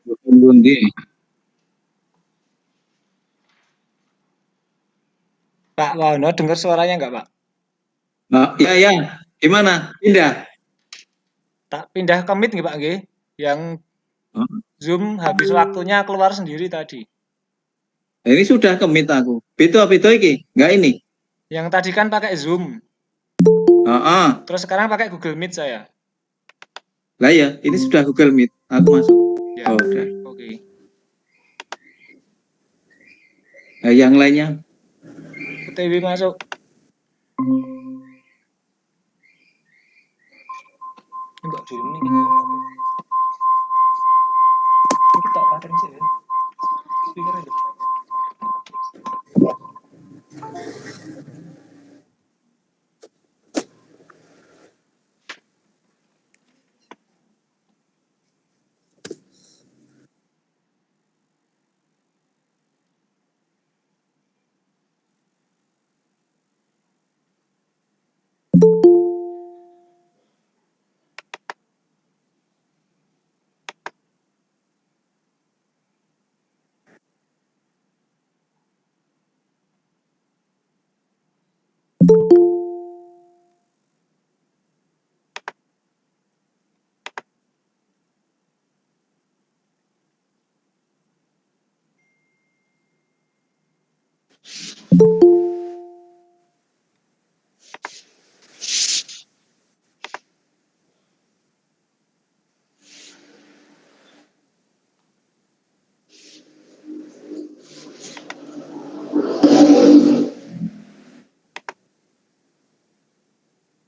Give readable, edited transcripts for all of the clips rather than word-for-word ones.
Bundi. Pak Wahono dengar suaranya nggak, Pak? Ya, ya. Gimana? Pindah? Tak pindah ke Meet nggih, Pak, nggih? Yang Oh, Zoom habis waktunya keluar sendiri tadi. ini sudah kemit aku. Itu iki? Enggak ini? Yang tadi kan pakai Zoom, Ah, terus sekarang pakai Google Meet saya. lah ya, ini sudah Google Meet. Aku masuk. Ya, Oh, udah. oke. Nah, yang lainnya? OTW masuk. Mbak dulu nih gitu. Kita pakai sih ya. Speaker aja.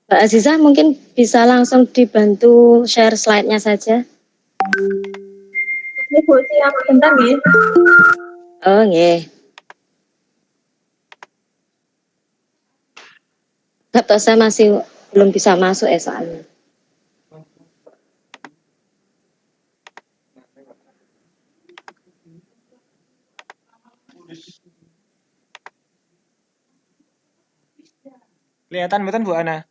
Mbak Aziza mungkin bisa langsung dibantu share slide-nya saja. Ini Bu, siap bentar nggih. Oh, nggih. Atau saya masih belum bisa masuk soalnya. Kelihatan mboten Bu Ana?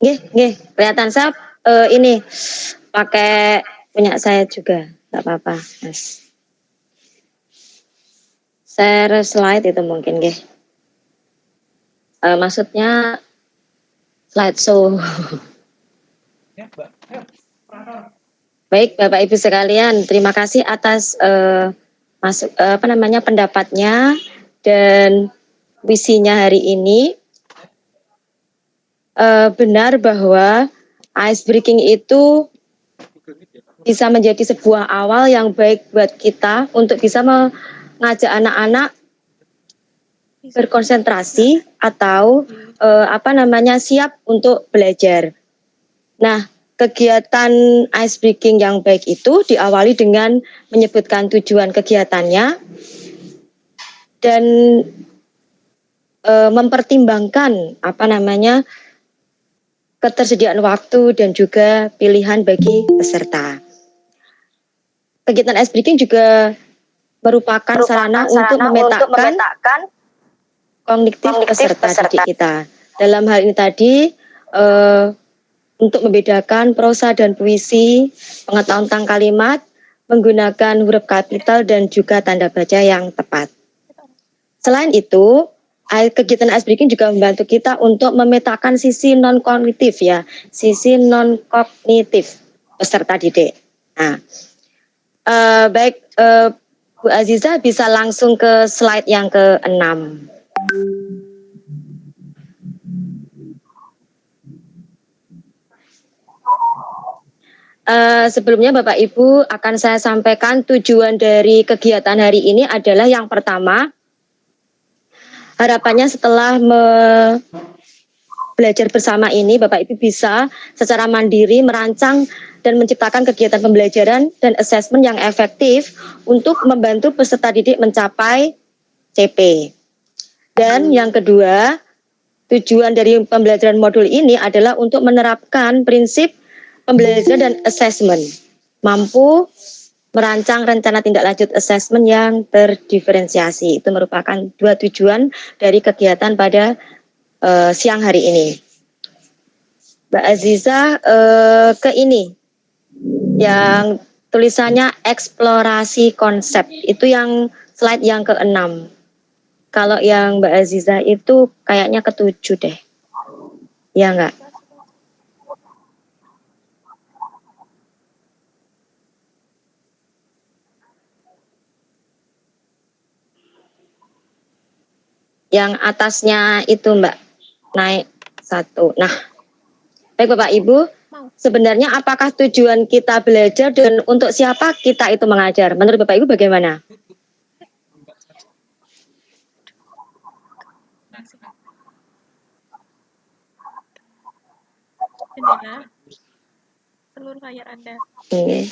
Nggih, kelihatan saya ini pakai punya saya juga, nggak apa-apa, Mas. Share slide itu mungkin, nggih. Maksudnya slideshow. Ya, Mbak. Ayo. Baik, Bapak Ibu sekalian, terima kasih atas pendapatnya dan visinya hari ini. Benar bahwa ice breaking itu bisa menjadi sebuah awal yang baik buat kita untuk bisa mengajak anak-anak berkonsentrasi atau siap untuk belajar. Nah, kegiatan ice breaking yang baik itu diawali dengan menyebutkan tujuan kegiatannya dan mempertimbangkan ketersediaan waktu dan juga pilihan bagi peserta. Kegiatan ice breaking juga merupakan sarana untuk memetakan kognitif peserta didik kita. Dalam hal ini tadi untuk membedakan prosa dan puisi, pengetahuan tentang kalimat, menggunakan huruf kapital dan juga tanda baca yang tepat. Selain itu, kegiatan ice breaking juga membantu kita untuk memetakan sisi non-kognitif ya, sisi non-kognitif peserta didik. Nah, baik Bu Aziza bisa langsung ke slide yang ke-6. Sebelumnya Bapak Ibu akan saya sampaikan tujuan dari kegiatan hari ini adalah yang pertama, harapannya setelah belajar bersama ini Bapak Ibu bisa secara mandiri merancang dan menciptakan kegiatan pembelajaran dan asesmen yang efektif untuk membantu peserta didik mencapai CP. Dan yang kedua, tujuan dari pembelajaran modul ini adalah untuk menerapkan prinsip pembelajaran dan asesmen, mampu merancang rencana tindak lanjut asesmen yang terdiferensiasi. Itu merupakan dua tujuan dari kegiatan pada siang hari ini. Mbak Aziza ke ini. Yang tulisannya eksplorasi konsep. Itu yang slide yang ke-6. Kalau yang Mbak Aziza itu kayaknya ke-7 deh. Ya enggak? Yang atasnya itu Mbak, naik 1. Nah, baik Bapak Ibu, sebenarnya apakah tujuan kita belajar dan untuk siapa kita itu mengajar? Menurut Bapak Ibu bagaimana? Jendela seluruh layar Anda. Ini.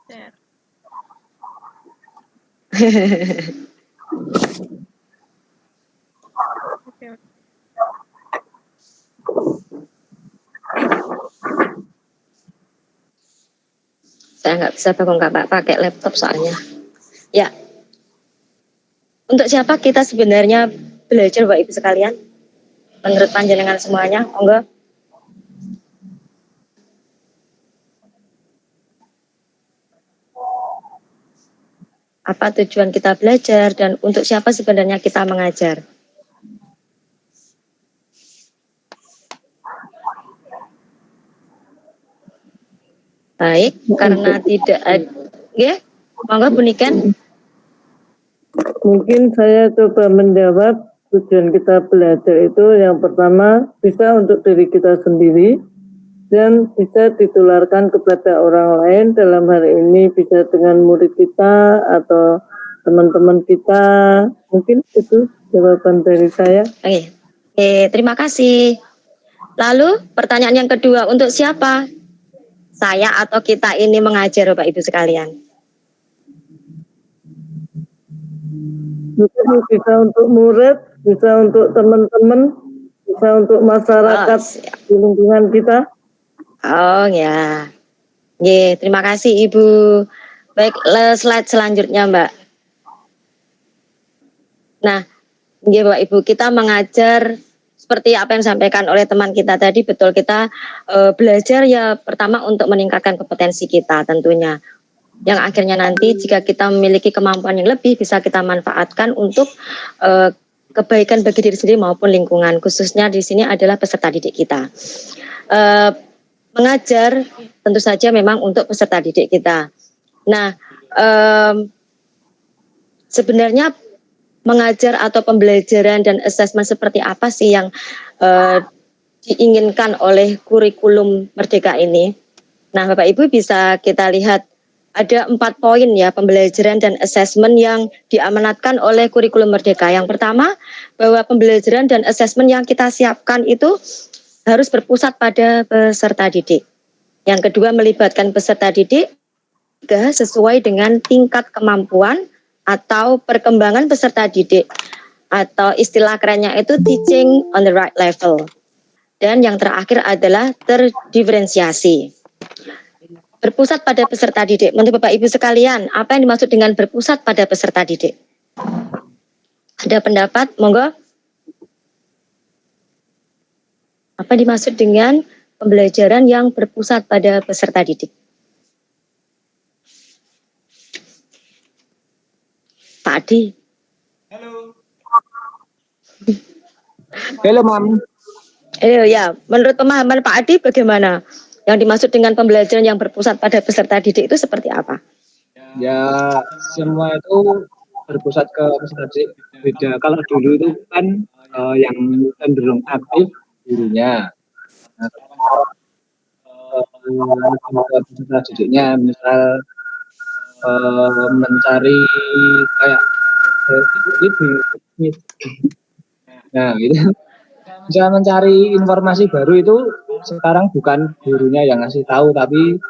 Share. Oke. Saya nggak bisa bangun Pak pakai laptop soalnya. Ya, untuk siapa kita sebenarnya belajar Bapak Ibu sekalian? Menurut panjenengan semuanya, monggo. Apa tujuan kita belajar dan untuk siapa sebenarnya kita mengajar? Baik, karena tidak ada, ya, monggo Bu Niken. Mungkin saya coba menjawab. Tujuan kita belajar itu yang pertama bisa untuk diri kita sendiri dan bisa ditularkan kepada orang lain. Dalam hal ini bisa dengan murid kita atau teman-teman kita. Mungkin itu jawaban dari saya. Oke, terima kasih. Lalu pertanyaan yang kedua, untuk siapa saya atau kita ini mengajar Bapak Ibu sekalian? Bisa untuk murid, bisa untuk teman-teman, bisa untuk masyarakat di lingkungan kita. Oh ya, terima kasih Ibu. Baik, slide selanjutnya Mbak. Nah, Bapak Ibu, kita mengajar seperti apa yang disampaikan oleh teman kita tadi, betul kita belajar ya pertama untuk meningkatkan kompetensi kita tentunya. Yang akhirnya nanti jika kita memiliki kemampuan yang lebih bisa kita manfaatkan untuk kebaikan bagi diri sendiri maupun lingkungan. Khususnya di sini adalah peserta didik kita. Mengajar tentu saja memang untuk peserta didik kita. Nah, sebenarnya mengajar atau pembelajaran dan asesmen seperti apa sih yang diinginkan oleh kurikulum Merdeka ini? Nah, Bapak Ibu bisa kita lihat ada 4 poin ya pembelajaran dan asesmen yang diamanatkan oleh kurikulum Merdeka. Yang pertama, bahwa pembelajaran dan asesmen yang kita siapkan itu harus berpusat pada peserta didik. Yang kedua, melibatkan peserta didik sesuai dengan tingkat kemampuan atau perkembangan peserta didik, atau istilah kerennya itu teaching on the right level. Dan yang terakhir adalah terdiferensiasi. Berpusat pada peserta didik. Menurut Bapak Ibu sekalian, apa yang dimaksud dengan berpusat pada peserta didik? Ada pendapat? Monggo. Apa yang dimaksud dengan pembelajaran yang berpusat pada peserta didik? Pak Adi. Halo. Halo, Mam. Ya, menurut pemahaman Pak Adi bagaimana? Yang dimaksud dengan pembelajaran yang berpusat pada peserta didik itu seperti apa? Ya, semua itu berpusat ke peserta didik beda. Kalau dulu itu kan yang cenderung aktif gurunya. Nah, peserta didiknya misal mencari kayak nah gitu. Bisa mencari informasi baru itu sekarang bukan gurunya yang ngasih tahu, tapi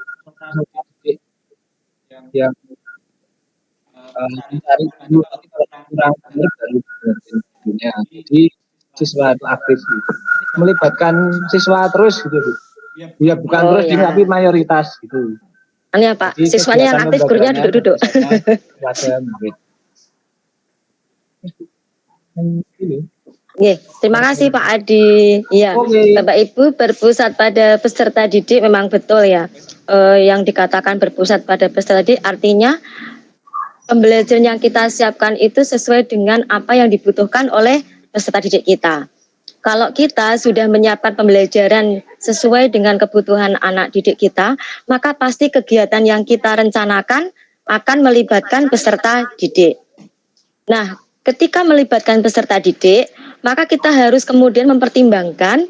yang mencari dulu, tapi kalau kurang benar baru gurunya. Jadi siswa itu aktif gitu. Melibatkan siswa terus gitu, Bu. Ya bukan terus ya. tapi mayoritas gitu. Ini Pak, Jadi siswanya yang aktif, gurunya duduk-duduk. Kepada murid. Ini. Nggih, terima kasih Pak Adi. Iya, Oke. Bapak Ibu berpusat pada peserta didik memang betul ya. Yang dikatakan berpusat pada peserta didik artinya pembelajaran yang kita siapkan itu sesuai dengan apa yang dibutuhkan oleh peserta didik kita. Kalau kita sudah menyiapkan pembelajaran sesuai dengan kebutuhan anak didik kita, maka pasti kegiatan yang kita rencanakan akan melibatkan peserta didik. Nah, ketika melibatkan peserta didik, maka kita harus kemudian mempertimbangkan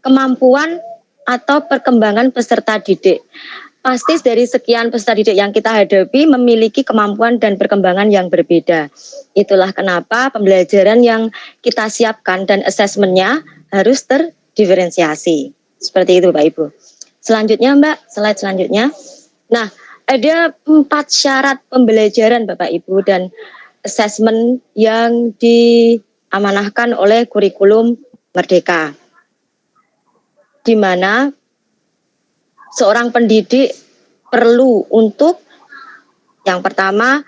kemampuan atau perkembangan peserta didik. Pasti dari sekian peserta didik yang kita hadapi memiliki kemampuan dan perkembangan yang berbeda. Itulah kenapa pembelajaran yang kita siapkan dan asesmennya harus terdiferensiasi. Seperti itu Pak Ibu. Selanjutnya Mbak, slide selanjutnya. Nah, ada 4 syarat pembelajaran Bapak Ibu dan asesmen yang diamanahkan oleh kurikulum Merdeka, di mana seorang pendidik perlu untuk yang pertama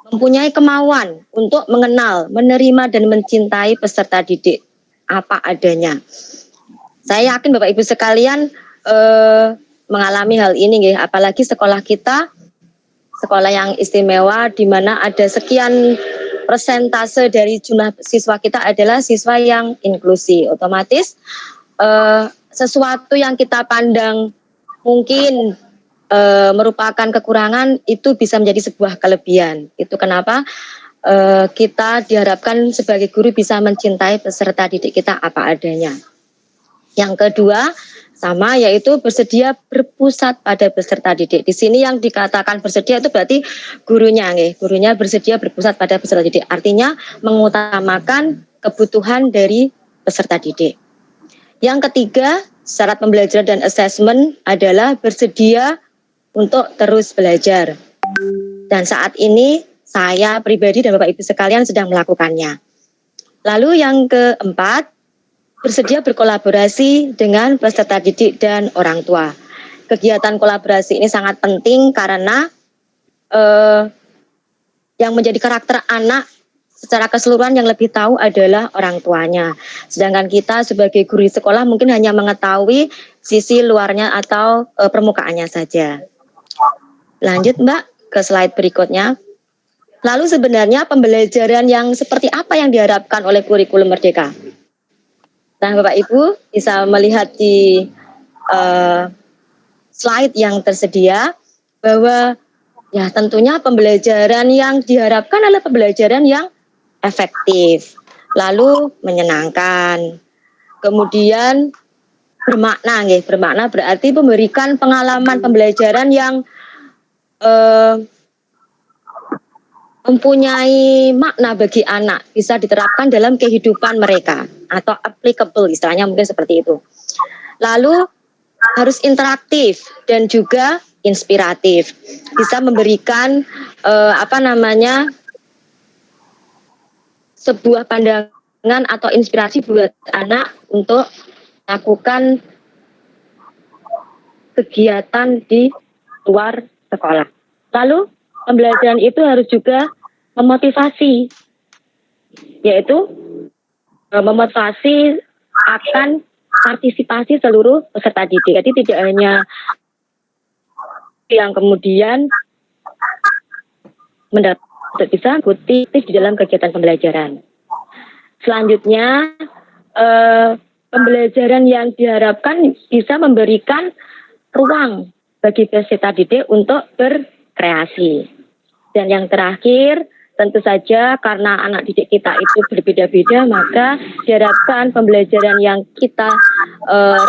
mempunyai kemauan untuk mengenal, menerima dan mencintai peserta didik apa adanya. Saya yakin Bapak Ibu sekalian mengalami hal ini, apalagi sekolah kita sekolah yang istimewa di mana ada sekian persentase dari jumlah siswa kita adalah siswa yang inklusi. Otomatis sesuatu yang kita pandang mungkin merupakan kekurangan itu bisa menjadi sebuah kelebihan. Itu kenapa kita diharapkan sebagai guru bisa mencintai peserta didik kita apa adanya. Yang kedua, sama yaitu bersedia berpusat pada peserta didik. Di sini yang dikatakan bersedia itu berarti gurunya, gurunya bersedia berpusat pada peserta didik. Artinya mengutamakan kebutuhan dari peserta didik. Yang ketiga, syarat pembelajaran dan asesmen adalah bersedia untuk terus belajar. Dan saat ini saya pribadi dan Bapak Ibu sekalian sedang melakukannya. Lalu yang keempat, bersedia berkolaborasi dengan peserta didik dan orang tua. Kegiatan kolaborasi ini sangat penting karena yang menjadi karakter anak secara keseluruhan yang lebih tahu adalah orang tuanya. Sedangkan kita sebagai guru di sekolah mungkin hanya mengetahui sisi luarnya atau permukaannya saja. Lanjut Mbak ke slide berikutnya. Lalu sebenarnya pembelajaran yang seperti apa yang diharapkan oleh kurikulum Merdeka? Nah Bapak Ibu bisa melihat di slide yang tersedia bahwa ya tentunya pembelajaran yang diharapkan adalah pembelajaran yang efektif, lalu menyenangkan, kemudian bermakna, bermakna berarti memberikan pengalaman pembelajaran yang mempunyai makna bagi anak, bisa diterapkan dalam kehidupan mereka atau applicable istilahnya mungkin seperti itu. Lalu harus interaktif dan juga inspiratif, bisa memberikan sebuah pandangan atau inspirasi buat anak untuk melakukan kegiatan di luar sekolah. Lalu pembelajaran itu harus juga memotivasi, yaitu memotivasi akan partisipasi seluruh peserta didik. Jadi tidak hanya yang kemudian bisa ikuti di dalam kegiatan pembelajaran. Selanjutnya, pembelajaran yang diharapkan bisa memberikan ruang bagi peserta didik untuk berkreasi. Dan yang terakhir, tentu saja karena anak didik kita itu berbeda-beda, maka diharapkan pembelajaran yang kita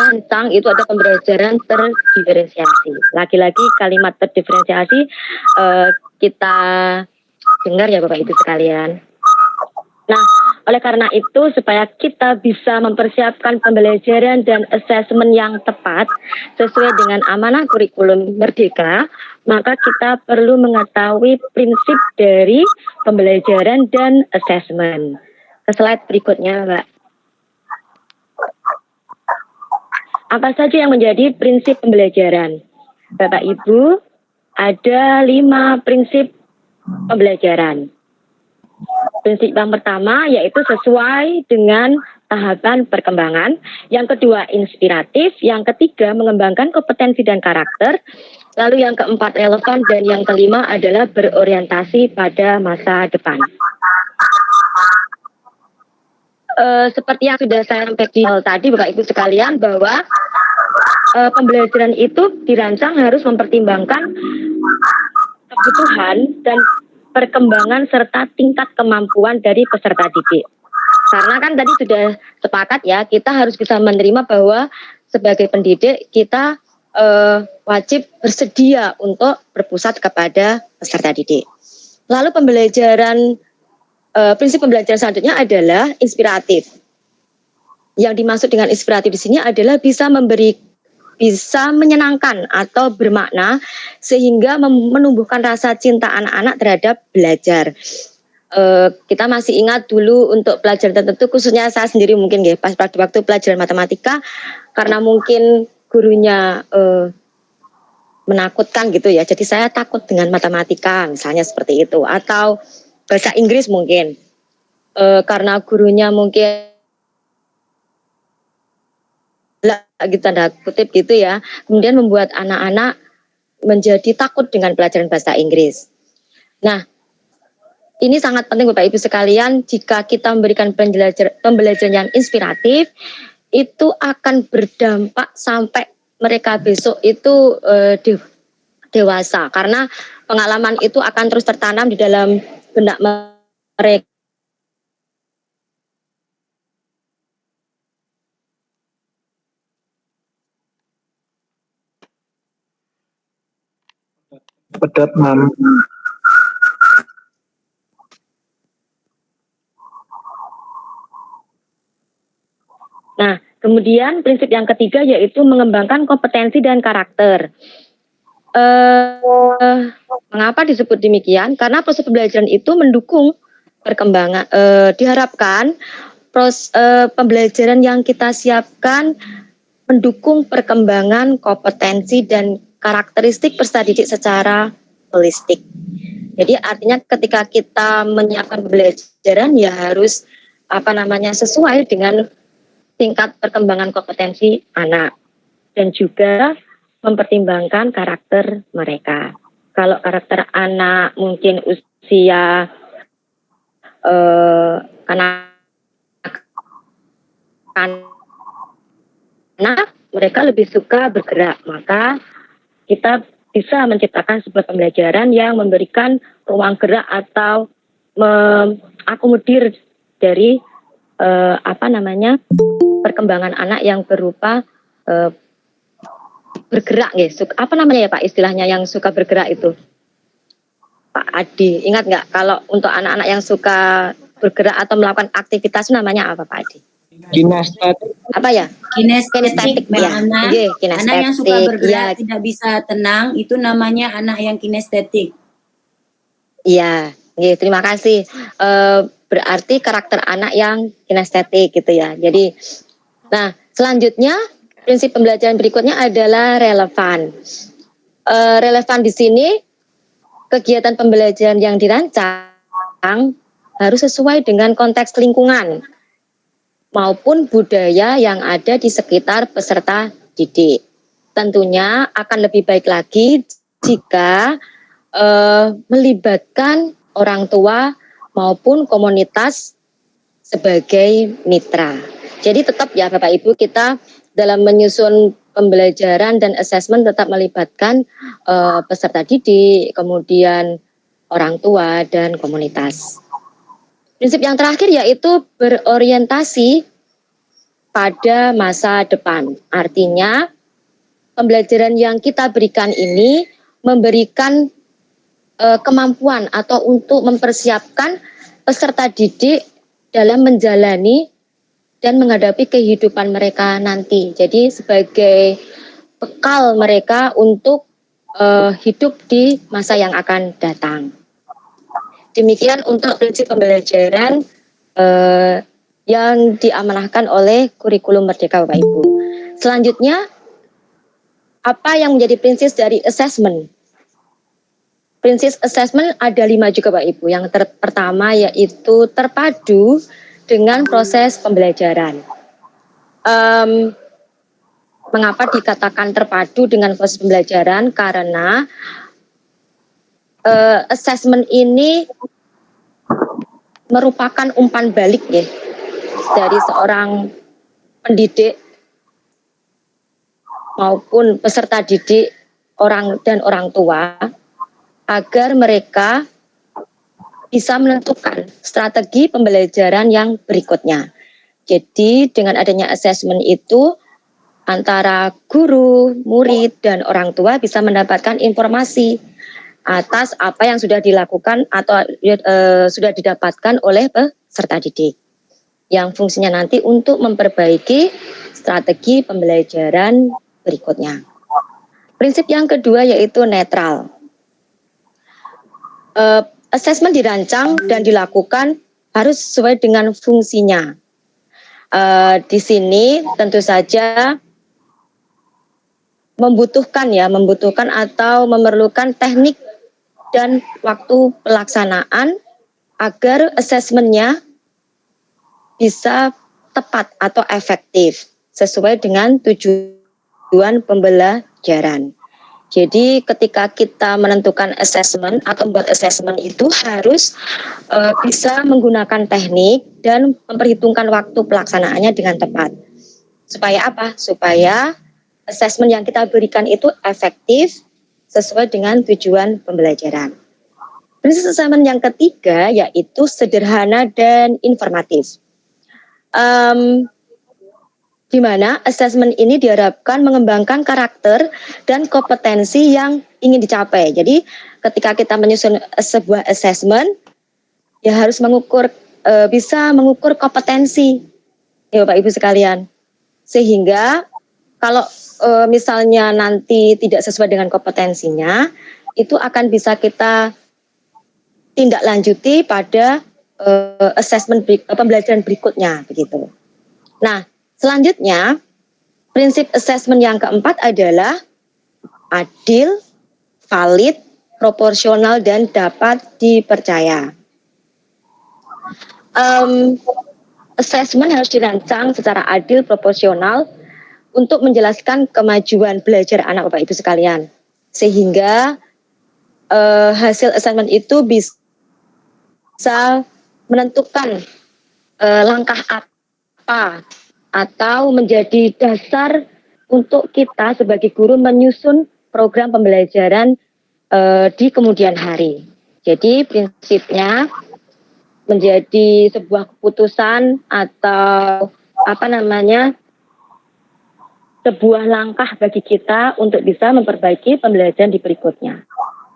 rancang itu ada pembelajaran terdiferensiasi. Lagi-lagi kalimat terdiferensiasi kita dengar ya Bapak Ibu sekalian. Nah, oleh karena itu supaya kita bisa mempersiapkan pembelajaran dan asesmen yang tepat sesuai dengan amanah kurikulum Merdeka, maka kita perlu mengetahui prinsip dari pembelajaran dan asesmen. Ke slide berikutnya, Mbak. Apa saja yang menjadi prinsip pembelajaran? Bapak Ibu, ada 5 prinsip pembelajaran. Prinsip yang pertama yaitu sesuai dengan tahapan perkembangan. Yang kedua inspiratif. Yang ketiga mengembangkan kompetensi dan karakter. Lalu yang keempat relevan dan yang kelima adalah berorientasi pada masa depan. Seperti yang sudah saya sampaikan tadi Bapak Ibu sekalian bahwa pembelajaran itu dirancang harus mempertimbangkan kebutuhan dan perkembangan serta tingkat kemampuan dari peserta didik. Karena kan tadi sudah sepakat ya, kita harus bisa menerima bahwa sebagai pendidik kita wajib bersedia untuk berpusat kepada peserta didik. Lalu prinsip pembelajaran selanjutnya adalah inspiratif. Yang dimaksud dengan inspiratif di sini adalah bisa menyenangkan atau bermakna sehingga menumbuhkan rasa cinta anak-anak terhadap belajar. Kita masih ingat dulu untuk pelajaran tertentu, khususnya saya sendiri mungkin ya, pas pada waktu pelajaran matematika, karena mungkin gurunya menakutkan gitu ya, jadi saya takut dengan matematika misalnya seperti itu, atau bahasa Inggris mungkin karena gurunya mungkin gitu tanda kutip gitu ya, kemudian membuat anak-anak menjadi takut dengan pelajaran bahasa Inggris. Nah, ini sangat penting Bapak Ibu sekalian, jika kita memberikan pembelajaran yang inspiratif, itu akan berdampak sampai mereka besok itu dewasa, karena pengalaman itu akan terus tertanam di dalam benak mereka. Pedot mam. Nah, kemudian prinsip yang ketiga yaitu mengembangkan kompetensi dan karakter. Mengapa disebut demikian? Karena proses pembelajaran itu mendukung perkembangan. Diharapkan pembelajaran yang kita siapkan mendukung perkembangan kompetensi dan karakteristik peserta didik secara holistik. Jadi artinya ketika kita menyiapkan pembelajaran ya harus sesuai dengan tingkat perkembangan kompetensi anak dan juga mempertimbangkan karakter mereka. Kalau karakter anak mungkin usia anak mereka lebih suka bergerak, maka kita bisa menciptakan sebuah pembelajaran yang memberikan ruang gerak atau mengakomodir dari perkembangan anak yang berupa bergerak ya. Apa namanya ya Pak istilahnya yang suka bergerak itu? Pak Adi, ingat nggak kalau untuk anak-anak yang suka bergerak atau melakukan aktivitas namanya apa Pak Adi? Kinestetik. Apa ya? Kinestetik ya. anak. Kinestetik. Anak yang suka bergerak ya. tidak bisa tenang itu namanya anak yang kinestetik. Iya, terima kasih. Berarti karakter anak yang kinestetik gitu ya. Jadi, nah selanjutnya prinsip pembelajaran berikutnya adalah relevan. Relevan di sini kegiatan pembelajaran yang dirancang harus sesuai dengan konteks lingkungan maupun budaya yang ada di sekitar peserta didik. Tentunya akan lebih baik lagi jika melibatkan orang tua maupun komunitas sebagai mitra. Jadi tetap ya Bapak Ibu, kita dalam menyusun pembelajaran dan asesmen tetap melibatkan peserta didik, kemudian orang tua dan komunitas. Prinsip yang terakhir yaitu berorientasi pada masa depan. Artinya pembelajaran yang kita berikan ini memberikan kemampuan atau untuk mempersiapkan peserta didik dalam menjalani dan menghadapi kehidupan mereka nanti. Jadi sebagai bekal mereka untuk hidup di masa yang akan datang. Demikian untuk prinsip pembelajaran yang diamanahkan oleh kurikulum Merdeka Bapak Ibu. Selanjutnya, apa yang menjadi prinsip dari assessment? prinsip assessment ada 5 juga Pak Ibu. Yang pertama yaitu terpadu dengan proses pembelajaran. Mengapa dikatakan terpadu dengan proses pembelajaran? Karena assessment ini merupakan umpan balik ya dari seorang pendidik maupun peserta didik orang tua agar mereka bisa menentukan strategi pembelajaran yang berikutnya. Jadi dengan adanya assessment itu antara guru, murid, dan orang tua bisa mendapatkan informasi atas apa yang sudah dilakukan atau sudah didapatkan oleh peserta didik. Yang fungsinya nanti untuk memperbaiki strategi pembelajaran berikutnya. Prinsip yang kedua yaitu netral. Assessment dirancang dan dilakukan harus sesuai dengan fungsinya. Di sini tentu saja membutuhkan atau memerlukan teknik dan waktu pelaksanaan agar assessment-nya bisa tepat atau efektif sesuai dengan tujuan pembelajaran. Jadi ketika kita menentukan assessment atau membuat assessment itu harus bisa menggunakan teknik dan memperhitungkan waktu pelaksanaannya dengan tepat. Supaya apa? Supaya assessment yang kita berikan itu efektif sesuai dengan tujuan pembelajaran. Prinsip assessment yang ketiga yaitu sederhana dan informatif. Di mana assessment ini diharapkan mengembangkan karakter dan kompetensi yang ingin dicapai. Jadi ketika kita menyusun sebuah assessment, ya harus bisa mengukur kompetensi, ya Bapak Ibu sekalian. Sehingga kalau misalnya nanti tidak sesuai dengan kompetensinya, itu akan bisa kita tindak lanjuti pada assessment pembelajaran berikutnya, begitu. Nah, selanjutnya, prinsip assessment yang keempat adalah adil, valid, proporsional, dan dapat dipercaya. Assessment harus dirancang secara adil, proporsional, untuk menjelaskan kemajuan belajar anak Bapak Ibu sekalian. Sehingga hasil assessment itu bisa menentukan langkah apa atau menjadi dasar untuk kita sebagai guru menyusun program pembelajaran di kemudian hari. Jadi prinsipnya menjadi sebuah keputusan atau sebuah langkah bagi kita untuk bisa memperbaiki pembelajaran di berikutnya.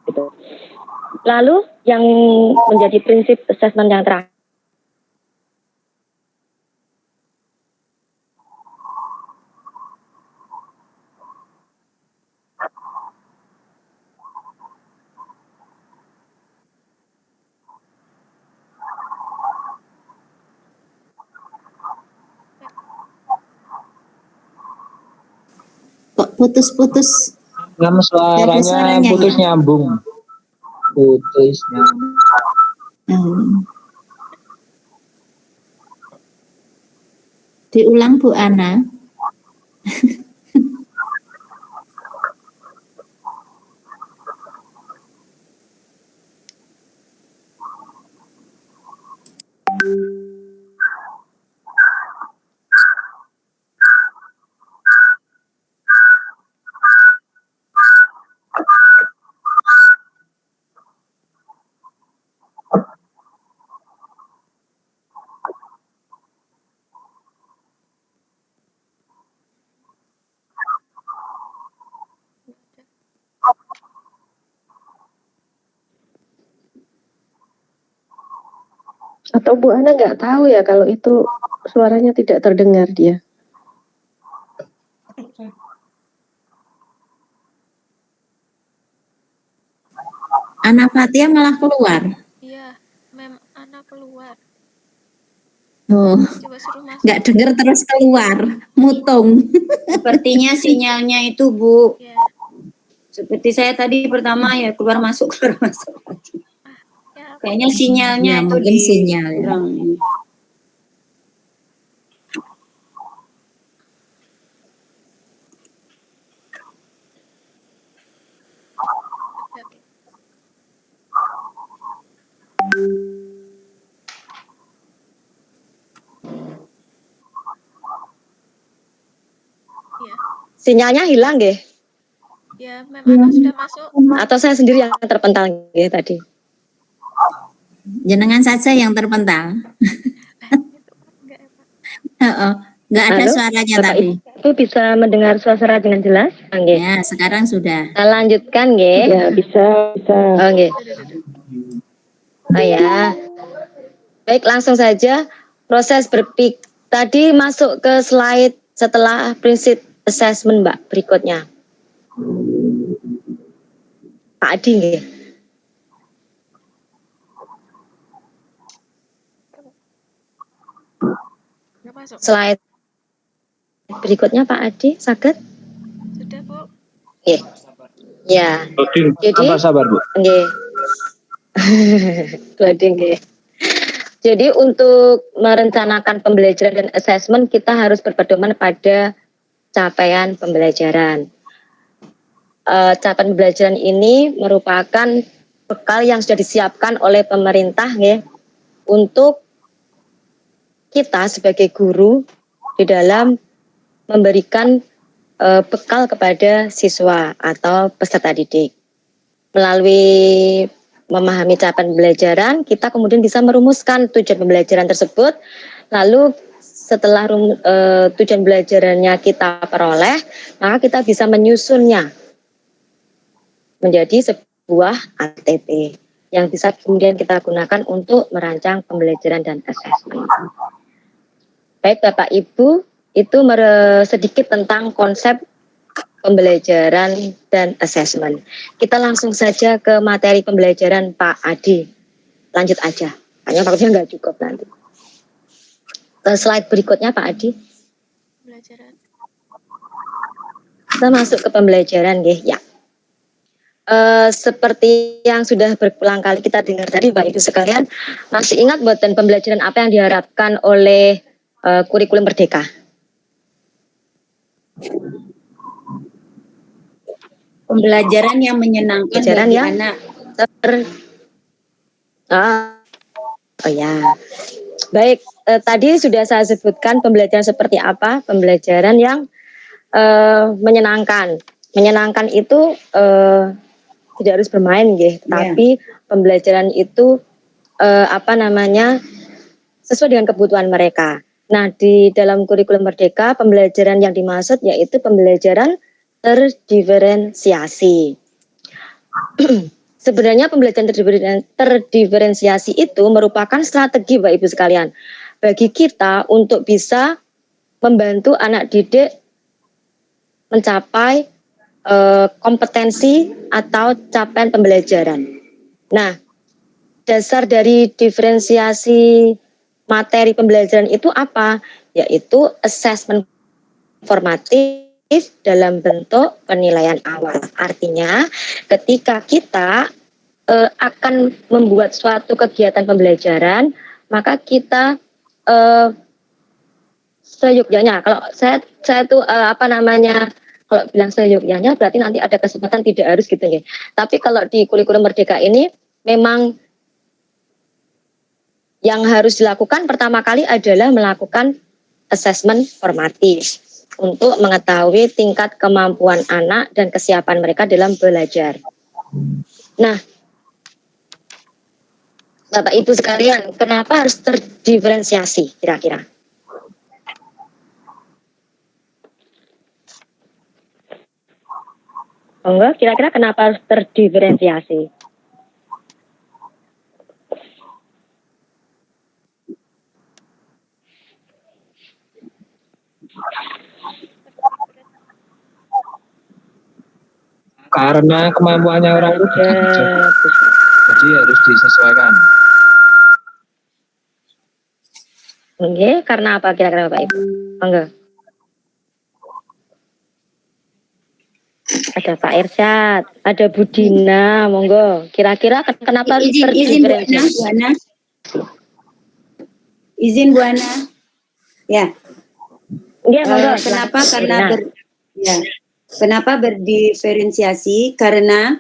Gitu. Lalu yang menjadi prinsip assessment yang terakhir, Kok putus-putus? Suaranya putus nyambung. Putus nyambung. Diulang Bu Ana. atau Bu Ana nggak tahu ya kalau itu suaranya tidak terdengar dia. Ana Fatia malah keluar. Iya, Ana keluar. Oh, Coba suruh masuk. nggak dengar terus keluar, mutung. Sepertinya sinyalnya itu Bu. Ya. Seperti saya tadi pertama ya keluar masuk lagi. Ya, Kayaknya sinyalnya Ya, itu mungkin sinyal ya. kurang ini. oke. Iya, Sinyalnya hilang nggih? ya, Mem Ana sudah masuk. Atau saya sendiri yang terpental nggih tadi? Jenengan saja yang terpental. Enggak ya, Pak. Heeh. Nggak ada Halo, suaranya Bapak tadi. Ibu bisa mendengar suara dengan jelas? Nggih. Ya, sekarang sudah. Kita lanjutkan nggih. Ya, bisa. Oh, nggih. Duh. Oh ya. Baik, langsung saja proses berpikir tadi masuk ke slide setelah prinsip assessment, Mbak, berikutnya. Pak Adi nggih. Nggak masuk. Slide berikutnya Pak Adi, saged? Sudah, Bu. Nggih. Ya. Jadi Sabar Bu. nggih. Berarti nggih. Jadi untuk merencanakan pembelajaran dan asesmen kita harus berpedoman pada capaian pembelajaran. Capaian pembelajaran ini merupakan bekal yang sudah disiapkan oleh pemerintah ya, untuk kita sebagai guru di dalam memberikan bekal kepada siswa atau peserta didik. Melalui memahami capaian pembelajaran, kita kemudian bisa merumuskan tujuan pembelajaran tersebut. Lalu setelah tujuan pembelajarannya kita peroleh, maka kita bisa menyusunnya menjadi sebuah ATP yang bisa kemudian kita gunakan untuk merancang pembelajaran dan asesmen. Baik Bapak Ibu, itu sedikit tentang konsep pembelajaran dan asesmen. Kita langsung saja ke materi pembelajaran Pak Adi. Lanjut aja, hanya waktunya nggak cukup nanti. Slide berikutnya Pak Adi. Pembelajaran. Kita masuk ke pembelajaran ya. Seperti yang sudah berulang kali kita dengar tadi Bapak Ibu sekalian, masih ingat buat dan pembelajaran apa yang diharapkan oleh kurikulum Merdeka? Pembelajaran yang menyenangkan Pembelajaran bagi yang anak. Oh ya, baik. Tadi sudah saya sebutkan pembelajaran seperti apa, pembelajaran yang menyenangkan. Menyenangkan itu tidak harus bermain, tapi pembelajaran itu sesuai dengan kebutuhan mereka. Nah, di dalam kurikulum Merdeka, pembelajaran yang dimaksud yaitu pembelajaran terdiferensiasi. Sebenarnya pembelajaran terdiferensiasi itu merupakan strategi Bapak Ibu sekalian bagi kita untuk bisa membantu anak didik mencapai kompetensi atau capaian pembelajaran. Nah, dasar dari diferensiasi materi pembelajaran itu apa? Yaitu asesmen formatif dalam bentuk penilaian awal. Artinya, ketika kita akan membuat suatu kegiatan pembelajaran, maka kita seyogyanya. Kalau saya tuh kalau bilang seyogyanya berarti nanti ada kesempatan tidak harus gitu ya. Tapi kalau di kurikulum Merdeka ini memang yang harus dilakukan pertama kali adalah melakukan asesmen formatif untuk mengetahui tingkat kemampuan anak dan kesiapan mereka dalam belajar. Nah, Bapak Ibu sekalian, kenapa harus terdiferensiasi kira-kira? Enggak, kira-kira kenapa harus terdiferensiasi? Karena kemampuannya orang itu beda-beda, jadi harus disesuaikan. Oke, karena apa kira-kira Bapak Ibu? Enggak. Ada Pak Irsyad, ada Bu Dina, monggo. Kira-kira kenapa Izin Bu Ana, terdiferensiasi? Bu Ana. Izin Bu Ana. Ya. Iya, monggo. Kenapa? Karena Nah. kenapa berdiferensiasi? Karena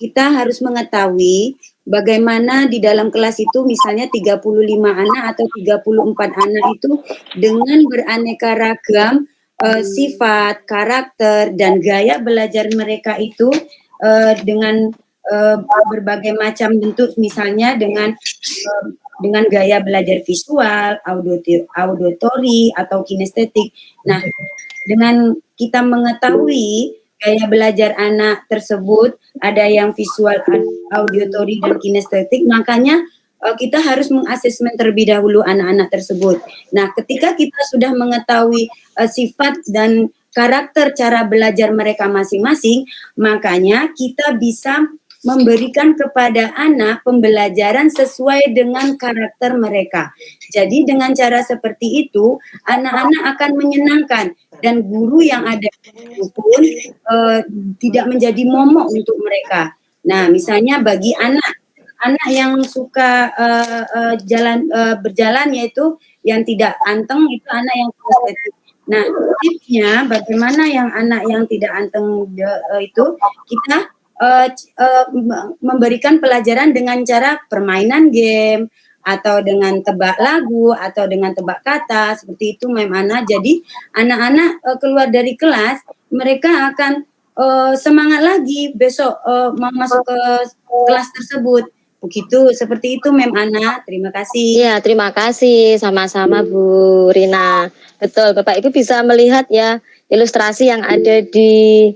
kita harus mengetahui bagaimana di dalam kelas itu misalnya 35 anak atau 34 anak itu dengan beraneka ragam sifat, karakter, dan gaya belajar mereka itu dengan berbagai macam bentuk, misalnya dengan gaya belajar visual, auditori, atau kinestetik. Nah, dengan kita mengetahui gaya belajar anak tersebut, ada yang visual, auditori, dan kinestetik, makanya kita harus mengasesmen terlebih dahulu anak-anak tersebut. Nah, ketika kita sudah mengetahui sifat dan karakter cara belajar mereka masing-masing, makanya kita bisa memberikan kepada anak pembelajaran sesuai dengan karakter mereka. Jadi dengan cara seperti itu, anak-anak akan menyenangkan dan guru yang ada itu pun tidak menjadi momok untuk mereka. Nah, misalnya bagi anak yang suka berjalan, yaitu yang tidak anteng, itu anak yang kinestetik. Nah, tipsnya bagaimana yang anak yang tidak anteng itu kita memberikan pelajaran dengan cara permainan game, atau dengan tebak lagu, atau dengan tebak kata, seperti itu Mem Ana. Jadi anak-anak keluar dari kelas, mereka akan semangat lagi besok mau masuk ke kelas tersebut. Begitu, seperti itu Mem Ana. Terima kasih. Iya, terima kasih. Sama-sama Bu Rina. Betul, Bapak Ibu bisa melihat ya ilustrasi yang ada di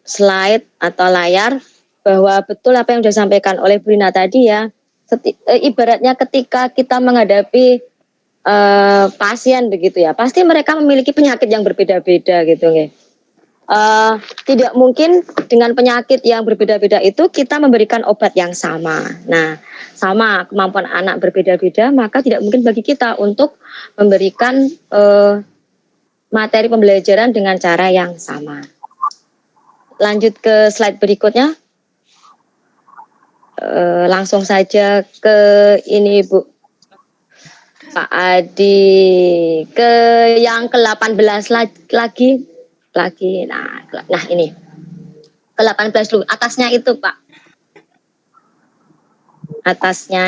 slide atau layar, bahwa betul apa yang sudah disampaikan oleh Bu Rina tadi ya. Ibaratnya ketika kita menghadapi pasien begitu ya, pasti mereka memiliki penyakit yang berbeda-beda gitu ya. Tidak mungkin dengan penyakit yang berbeda-beda itu kita memberikan obat yang sama. Nah, sama kemampuan anak berbeda-beda, maka tidak mungkin bagi kita untuk memberikan materi pembelajaran dengan cara yang sama. Lanjut ke slide berikutnya. Langsung saja ke ini Bu Pak Adi, ke yang ke-18 lagi. Nah ini ke-18 dulu, atasnya itu Pak, atasnya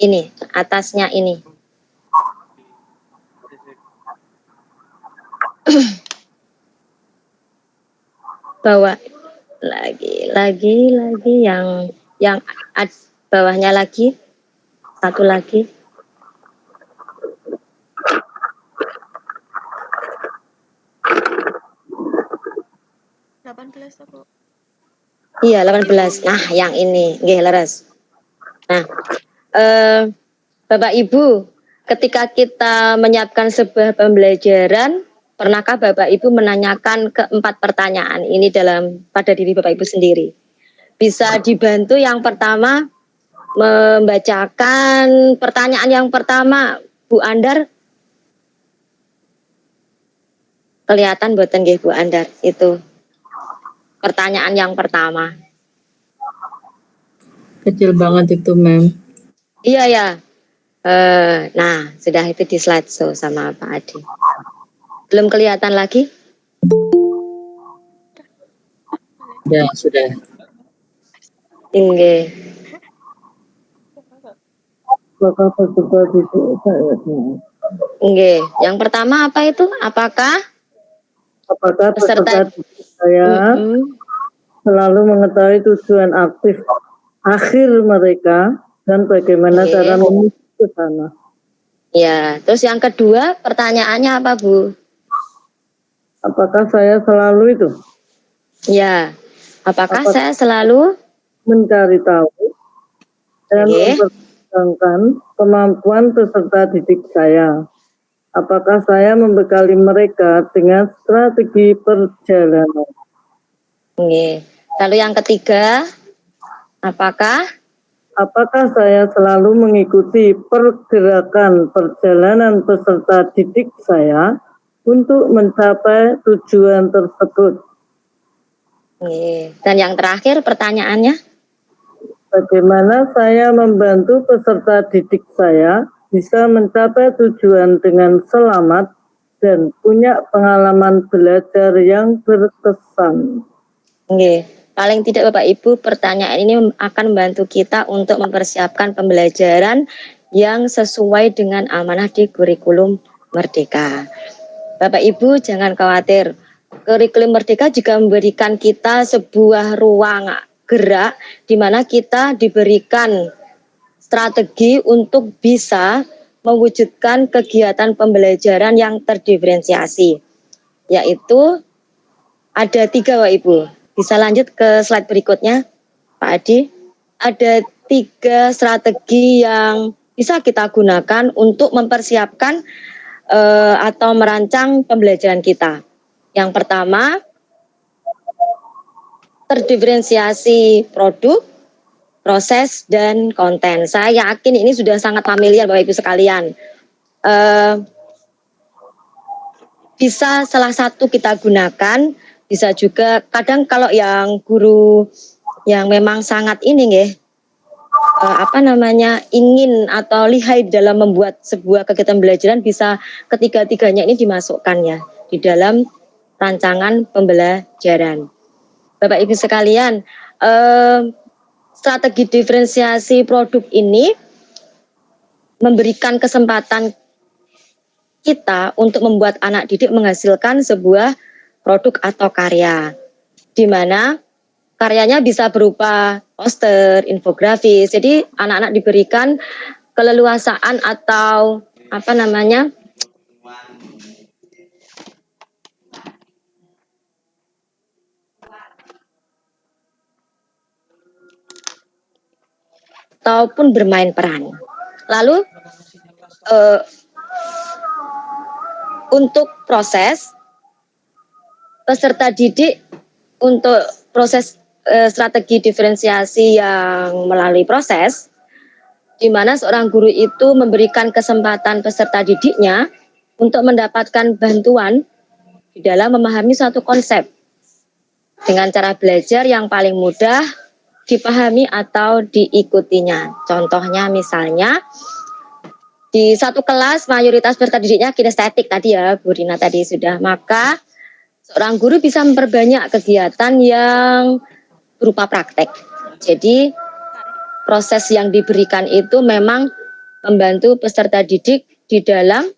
ini bawa lagi yang bawahnya lagi, satu lagi. Iya, 18. Nah, yang ini nggih leres. Nah, Bapak Ibu, ketika kita menyiapkan sebuah pembelajaran, pernahkah Bapak Ibu menanyakan keempat pertanyaan ini pada diri Bapak Ibu sendiri? Bisa dibantu yang pertama membacakan pertanyaan yang pertama, Bu Andar. Kelihatan mboten nggih Bu Andar itu pertanyaan yang pertama. Kecil banget itu Mem. Iya ya. Nah, sudah itu di slideshow sama Pak Adi. Belum kelihatan lagi? Ya, sudah. Nggih. Apakah peserta didik saya semua? Nggih. Yang pertama apa itu? Apakah peserta didik saya selalu mengetahui tujuan aktif akhir mereka dan bagaimana cara menuju ke sana? Ya, terus yang kedua pertanyaannya apa Bu? Apakah saya selalu itu? Ya, apakah saya selalu mencari tahu dan memperkembangkan kemampuan peserta didik saya? Apakah saya membekali mereka dengan strategi perjalanan? Lalu yang ketiga, apakah saya selalu mengikuti pergerakan perjalanan peserta didik saya untuk mencapai tujuan tersebut. Dan yang terakhir pertanyaannya, bagaimana saya membantu peserta didik saya bisa mencapai tujuan dengan selamat dan punya pengalaman belajar yang berkesan. Paling tidak Bapak Ibu, pertanyaan ini akan membantu kita untuk mempersiapkan pembelajaran yang sesuai dengan amanah di kurikulum Merdeka. Bapak Ibu jangan khawatir, kurikulum Merdeka juga memberikan kita sebuah ruang gerak di mana kita diberikan strategi untuk bisa mewujudkan kegiatan pembelajaran yang terdiferensiasi, yaitu ada 3 Bapak Ibu. Bisa lanjut ke slide berikutnya Pak Adi. Ada 3 strategi yang bisa kita gunakan untuk mempersiapkan atau merancang pembelajaran kita. Yang pertama, terdiferensiasi produk, proses, dan konten. Saya yakin ini sudah sangat familiar Bapak Ibu sekalian. Bisa salah satu kita gunakan, bisa juga kadang kalau yang guru yang memang sangat ini ingin atau lihai dalam membuat sebuah kegiatan pembelajaran, bisa ketiga-tiganya ini dimasukkan ya di dalam rancangan pembelajaran. Bapak Ibu sekalian, strategi diferensiasi produk ini memberikan kesempatan kita untuk membuat anak didik menghasilkan sebuah produk atau karya, di mana karyanya bisa berupa poster, infografis. Jadi anak-anak diberikan keleluasaan atau ataupun bermain peran. Lalu untuk proses, peserta didik untuk proses strategi diferensiasi yang melalui proses, di mana seorang guru itu memberikan kesempatan peserta didiknya untuk mendapatkan bantuan di dalam memahami suatu konsep dengan cara belajar yang paling mudah dipahami atau diikutinya. Contohnya misalnya di satu kelas mayoritas peserta didiknya kinestetik tadi ya, Bu Rina tadi sudah, maka seorang guru bisa memperbanyak kegiatan yang berupa praktek. Jadi proses yang diberikan itu memang membantu peserta didik di dalam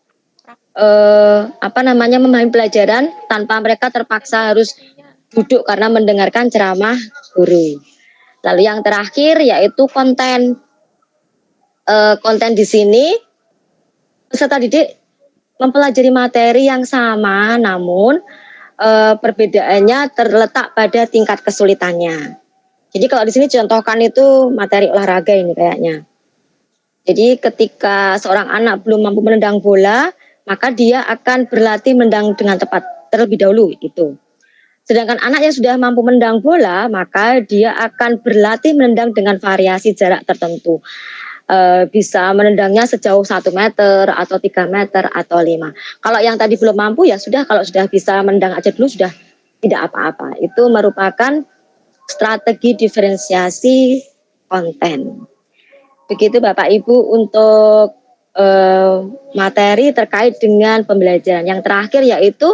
memahami pelajaran tanpa mereka terpaksa harus duduk karena mendengarkan ceramah guru. Lalu yang terakhir yaitu konten. Konten di sini peserta didik mempelajari materi yang sama, namun perbedaannya terletak pada tingkat kesulitannya. Jadi kalau di sini contohkan itu materi olahraga ini kayaknya. Jadi ketika seorang anak belum mampu menendang bola, maka dia akan berlatih menendang dengan tepat terlebih dahulu itu. Sedangkan anak yang sudah mampu menendang bola, maka dia akan berlatih menendang dengan variasi jarak tertentu. Bisa menendangnya sejauh 1 meter atau 3 meter atau 5. Kalau yang tadi belum mampu ya sudah, kalau sudah bisa menendang aja dulu sudah tidak apa-apa. Itu merupakan strategi diferensiasi konten. Begitu Bapak Ibu untuk materi terkait dengan pembelajaran. Yang terakhir yaitu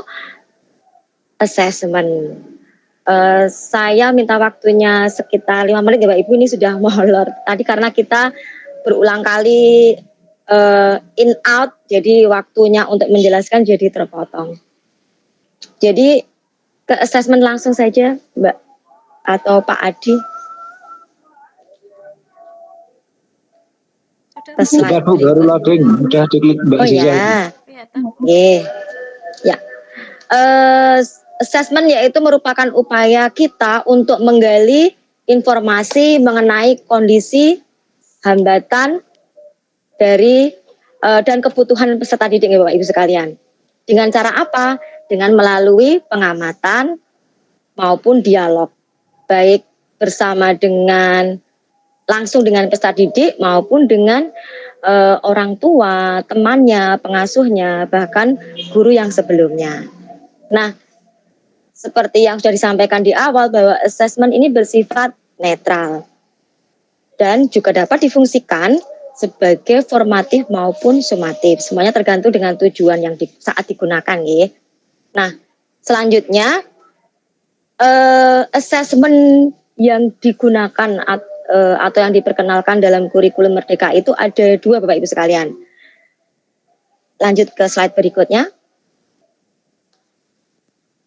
assessment. Saya minta waktunya sekitar 5 menit ya Bapak Ibu, ini sudah molor. Tadi karena kita berulang kali in out, jadi waktunya untuk menjelaskan jadi terpotong. Jadi ke assessment langsung saja Mbak atau Pak Adi. Sudah Bu, baru loading, udah diklik Mbak Ziza. Ya. Assessment yaitu merupakan upaya kita untuk menggali informasi mengenai kondisi, hambatan dari dan kebutuhan peserta didik Bapak Ibu sekalian. Dengan cara apa? Dengan melalui pengamatan maupun dialog, baik bersama dengan langsung dengan peserta didik maupun dengan orang tua, temannya, pengasuhnya, bahkan guru yang sebelumnya. Nah, seperti yang sudah disampaikan di awal bahwa asesmen ini bersifat netral dan juga dapat difungsikan sebagai formatif maupun sumatif. Semuanya tergantung dengan tujuan yang saat digunakan, ya. Nah, selanjutnya asesmen yang digunakan atau yang diperkenalkan dalam kurikulum Merdeka itu ada 2, Bapak Ibu sekalian. Lanjut ke slide berikutnya.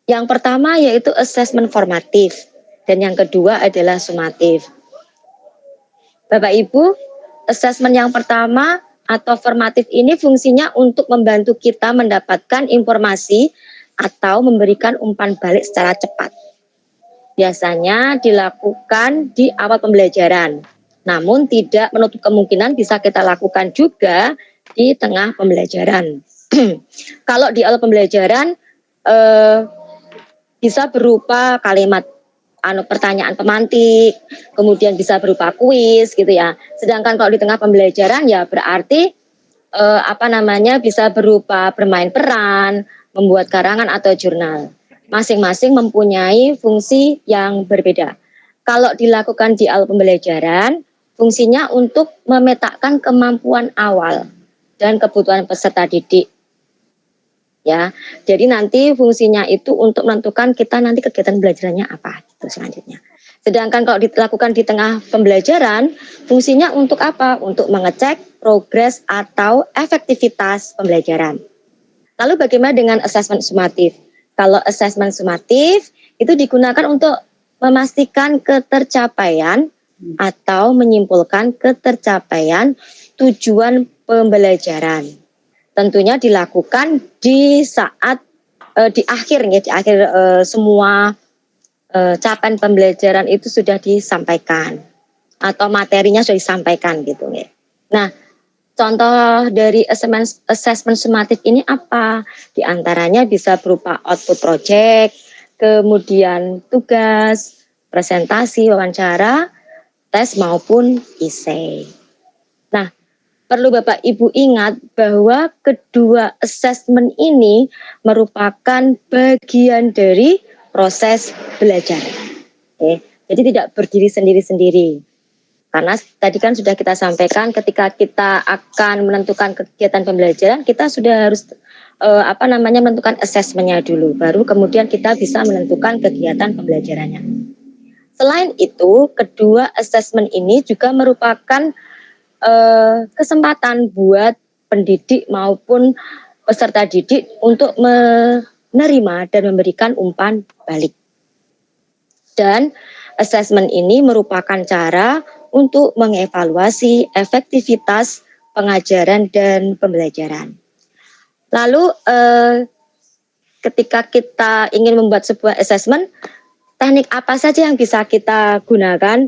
Yang pertama yaitu asesmen formatif dan yang kedua adalah sumatif. Bapak Ibu, asesmen yang pertama atau formatif ini fungsinya untuk membantu kita mendapatkan informasi atau memberikan umpan balik secara cepat. Biasanya dilakukan di awal pembelajaran, namun tidak menutup kemungkinan bisa kita lakukan juga di tengah pembelajaran. Kalau di awal pembelajaran bisa berupa kalimat pertanyaan pemantik, kemudian bisa berupa kuis gitu ya. Sedangkan kalau di tengah pembelajaran ya berarti bisa berupa bermain peran, membuat karangan atau jurnal. Masing-masing mempunyai fungsi yang berbeda. Kalau dilakukan di awal pembelajaran, fungsinya untuk memetakan kemampuan awal dan kebutuhan peserta didik. Ya, jadi nanti fungsinya itu untuk menentukan kita nanti kegiatan belajarannya apa gitu selanjutnya. Sedangkan kalau dilakukan di tengah pembelajaran, fungsinya untuk apa? Untuk mengecek progres atau efektivitas pembelajaran. Lalu bagaimana dengan asesmen sumatif? Kalau asesmen sumatif itu digunakan untuk memastikan ketercapaian atau menyimpulkan ketercapaian tujuan pembelajaran. Tentunya dilakukan di saat di akhir semua capaian pembelajaran itu sudah disampaikan atau materinya sudah disampaikan gitu ya. Nah, contoh dari asesmen sumatif ini apa? Di antaranya bisa berupa output project, kemudian tugas, presentasi, wawancara, tes maupun essay. Nah, perlu Bapak Ibu ingat bahwa kedua asesmen ini merupakan bagian dari proses belajar. Oke. Jadi tidak berdiri sendiri-sendiri. Karena tadi kan sudah kita sampaikan ketika kita akan menentukan kegiatan pembelajaran, kita sudah harus menentukan asesmennya dulu, baru kemudian kita bisa menentukan kegiatan pembelajarannya. Selain itu, kedua asesmen ini juga merupakan kesempatan buat pendidik maupun peserta didik untuk menerima dan memberikan umpan balik. Dan asesmen ini merupakan cara untuk mengevaluasi efektivitas pengajaran dan pembelajaran. Lalu ketika kita ingin membuat sebuah asesmen, teknik apa saja yang bisa kita gunakan?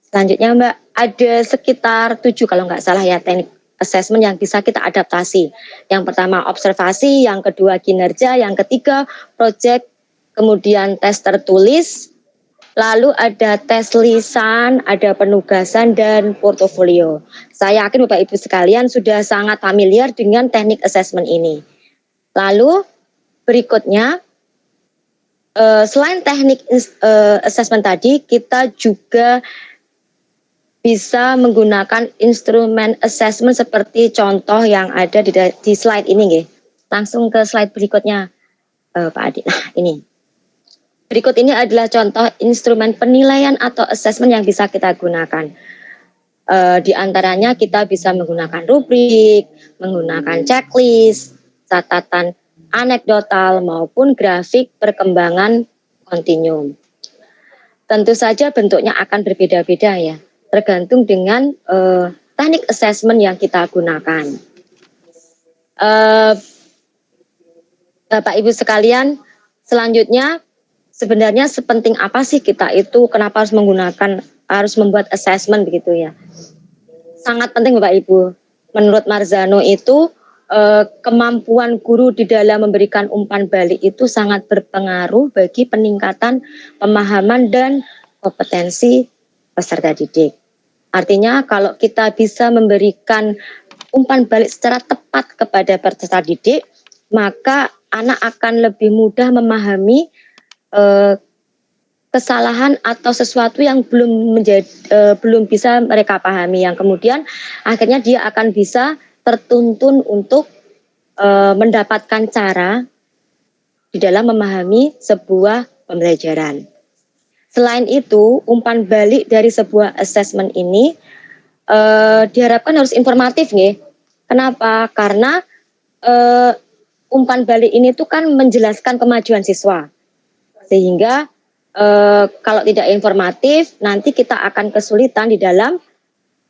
Selanjutnya Mbak, ada sekitar 7 kalau nggak salah ya teknik asesmen yang bisa kita adaptasi. Yang pertama observasi, yang kedua kinerja, yang ketiga project, kemudian tes tertulis, lalu ada tes lisan, ada penugasan, dan portofolio. Saya yakin Bapak Ibu sekalian sudah sangat familiar dengan teknik asesmen ini. Lalu berikutnya, selain teknik asesmen tadi, kita juga bisa menggunakan instrumen asesmen seperti contoh yang ada di slide ini. Nggih. Langsung ke slide berikutnya, Pak Adi. Nah, ini. Berikut ini adalah contoh instrumen penilaian atau asesmen yang bisa kita gunakan. Di antaranya kita bisa menggunakan rubrik, menggunakan checklist, catatan anekdotal maupun grafik perkembangan kontinum. Tentu saja bentuknya akan berbeda-beda ya, tergantung dengan teknik asesmen yang kita gunakan. Bapak Ibu sekalian, selanjutnya sebenarnya sepenting apa sih kita itu, kenapa harus membuat asesmen begitu ya. Sangat penting Bapak Ibu. Menurut Marzano itu kemampuan guru di dalam memberikan umpan balik itu sangat berpengaruh bagi peningkatan pemahaman dan kompetensi peserta didik. Artinya kalau kita bisa memberikan umpan balik secara tepat kepada peserta didik, maka anak akan lebih mudah memahami kesalahan atau sesuatu yang belum bisa mereka pahami, yang kemudian akhirnya dia akan bisa tertuntun untuk mendapatkan cara di dalam memahami sebuah pembelajaran. Selain itu, umpan balik dari sebuah assessment ini diharapkan harus informatif, nggih. Kenapa? Karena umpan balik ini tuh kan menjelaskan kemajuan siswa, sehingga kalau tidak informatif, nanti kita akan kesulitan di dalam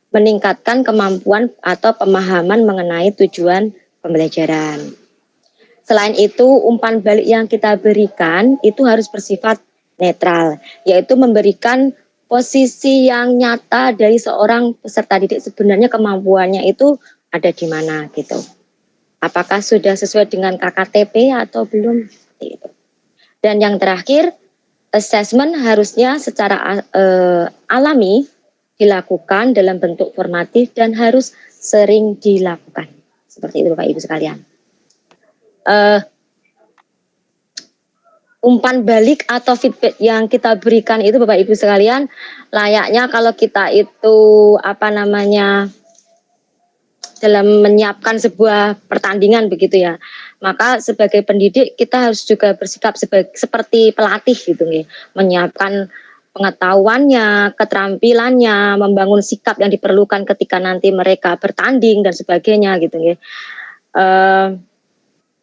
meningkatkan kemampuan atau pemahaman mengenai tujuan pembelajaran. Selain itu, umpan balik yang kita berikan itu harus bersifat netral, yaitu memberikan posisi yang nyata dari seorang peserta didik, sebenarnya kemampuannya itu ada di mana gitu. Apakah sudah sesuai dengan KKTP atau belum? Gitu. Dan yang terakhir, assessment harusnya secara alami dilakukan dalam bentuk formatif dan harus sering dilakukan. Seperti itu Bapak Ibu sekalian. Umpan balik atau feedback yang kita berikan itu Bapak Ibu sekalian, layaknya kalau kita itu dalam menyiapkan sebuah pertandingan begitu ya, maka sebagai pendidik kita harus juga bersikap seperti pelatih gitu nih, menyiapkan pengetahuannya, keterampilannya, membangun sikap yang diperlukan ketika nanti mereka bertanding dan sebagainya gitu nih.